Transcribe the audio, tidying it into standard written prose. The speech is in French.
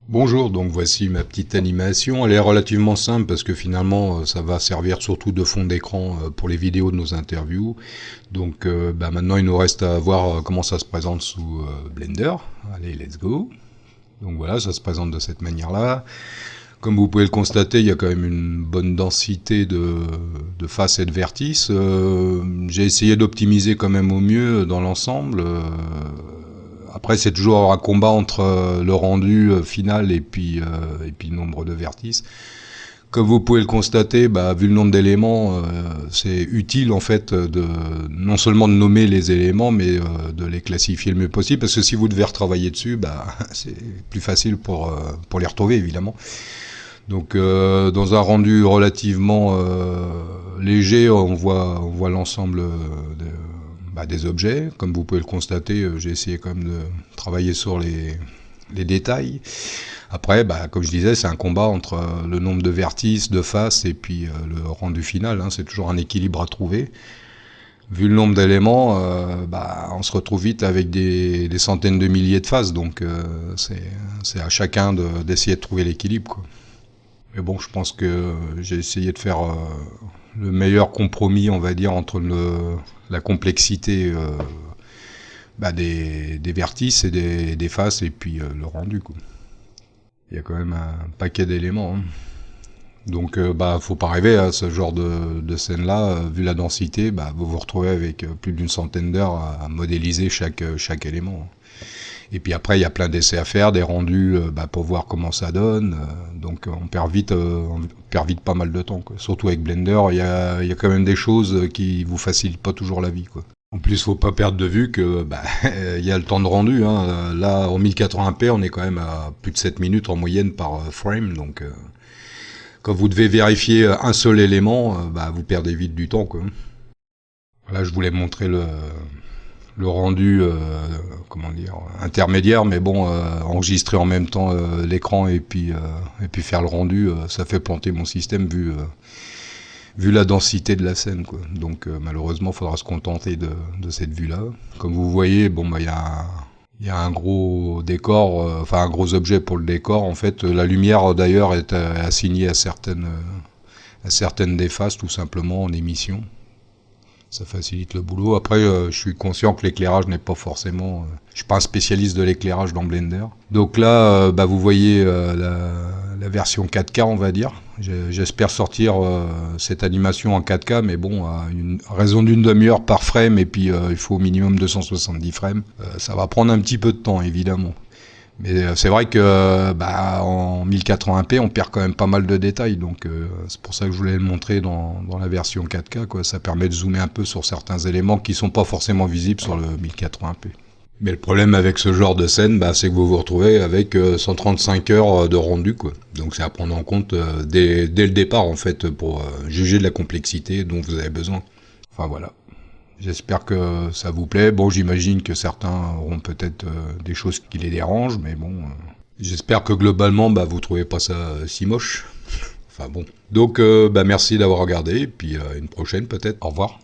Bonjour, donc voici ma petite animation. Elle est relativement simple parce que finalement ça va servir surtout de fond d'écran pour les vidéos de nos interviews. Donc maintenant il nous reste à voir comment ça se présente sous Blender. Allez, let's go. Donc voilà, ça se présente de cette manière-là. Comme vous pouvez le constater, il y a quand même une bonne densité de faces et de vertices. J'ai essayé d'optimiser quand même au mieux dans l'ensemble. Après, c'est toujours un combat entre le rendu final et puis le nombre de vertices. Comme vous pouvez le constater, vu le nombre d'éléments, c'est utile en fait de non seulement de nommer les éléments, mais de les classifier le mieux possible, parce que si vous devez retravailler dessus, c'est plus facile pour les retrouver évidemment. Donc dans un rendu relativement léger, on voit l'ensemble des objets. Comme vous pouvez le constater, j'ai essayé quand même de travailler sur les détails. Après, comme je disais, c'est un combat entre le nombre de vertices, de faces et puis le rendu final. C'est toujours un équilibre à trouver. Vu le nombre d'éléments, on se retrouve vite avec des centaines de milliers de faces. Donc c'est à chacun d'essayer de trouver l'équilibre, quoi. Mais bon, je pense que j'ai essayé de faire le meilleur compromis, on va dire, entre la complexité des vertices et des faces et puis le rendu, quoi. Il y a quand même un paquet d'éléments, hein. Donc faut pas rêver à ce genre de scène-là. Vu la densité, vous vous retrouvez avec plus d'une centaine d'heures à modéliser chaque élément. Et puis après, il y a plein d'essais à faire, des rendus pour voir comment ça donne. Donc on perd vite pas mal de temps, quoi. Surtout avec Blender, il y a quand même des choses qui vous facilitent pas toujours la vie, quoi. En plus, faut pas perdre de vue que il y a le temps de rendu, hein. Là, en 1080p, on est quand même à plus de 7 minutes en moyenne par frame. Donc quand vous devez vérifier un seul élément, vous perdez vite du temps, quoi. Là, je voulais montrer le rendu intermédiaire, mais bon, enregistrer en même temps l'écran et puis faire le rendu, ça fait planter mon système vu la densité de la scène, quoi. Donc malheureusement, il faudra se contenter de cette vue-là. Comme vous voyez, il y a un gros décor, un gros objet pour le décor. En fait, la lumière d'ailleurs est assignée à certaines des phases, tout simplement en émission. Ça facilite le boulot. Après, je suis conscient que l'éclairage n'est pas forcément... je suis pas un spécialiste de l'éclairage dans Blender. Donc là, vous voyez la version 4K, on va dire. J'espère sortir cette animation en 4K, mais bon, à une raison d'une demi-heure par frame, et puis il faut au minimum 270 frames. Ça va prendre un petit peu de temps, évidemment. Mais c'est vrai que en 1080p, on perd quand même pas mal de détails, donc c'est pour ça que je voulais le montrer dans la version 4K, quoi. Ça permet de zoomer un peu sur certains éléments qui sont pas forcément visibles sur le 1080p. Mais le problème avec ce genre de scène, c'est que vous vous retrouvez avec 135 heures de rendu, quoi. Donc c'est à prendre en compte dès le départ, en fait, pour juger de la complexité dont vous avez besoin. Enfin voilà. J'espère que ça vous plaît. Bon, j'imagine que certains auront peut-être des choses qui les dérangent, mais bon, j'espère que globalement, vous trouvez pas ça si moche. Enfin bon. Donc, merci d'avoir regardé, et puis une prochaine peut-être. Au revoir.